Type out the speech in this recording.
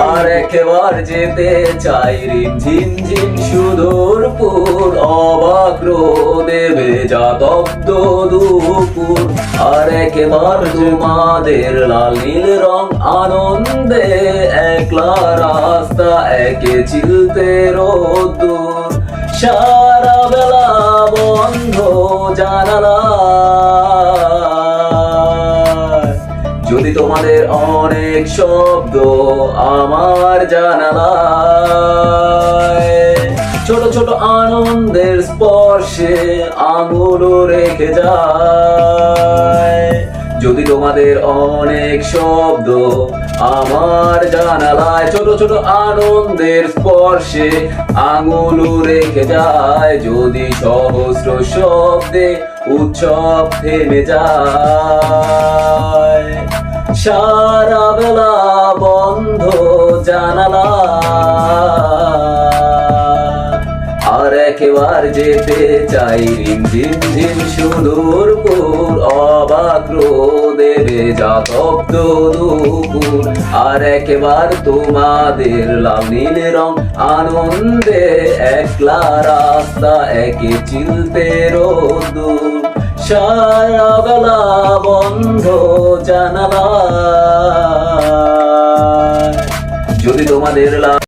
আর একবার যেতে চাই রিমঝিম ঝিম সুদূরপুর, অবাক দেবে যা তপ্ত দুপুর। আর একবার তোমাদের লাল নীল রং আনন্দে, একলা রাস্তা একে চিলতে রোদ্দুর, সারা বেলা বন্ধ জানালা। যদি তোমাদের অনেক শব্দ আমার জানালায়, ছোট ছোট আনন্দের স্পর্শে আঙুল রেখে যায়। যদি তোমাদের অনেক শব্দ আমার জানালায়, ছোট ছোট আনন্দের স্পর্শে আঙুল রেখে যায়। যদি সহস্র শব্দে উৎসব থেমে যায়, সারা বেলা বন্ধ জানালা। আর একবার যেতে চাই রিমঝিম ঝিম সুদূরপুর, অবাক দেবে যা তপ্ত দুপুর। আর একবার তোমাদের লাল নীল রং আনন্দে, একলা রাস্তা একে চিলতে রোদ্দুর, সারা বেলা বন্ধ জানালা। যদি তোমাদের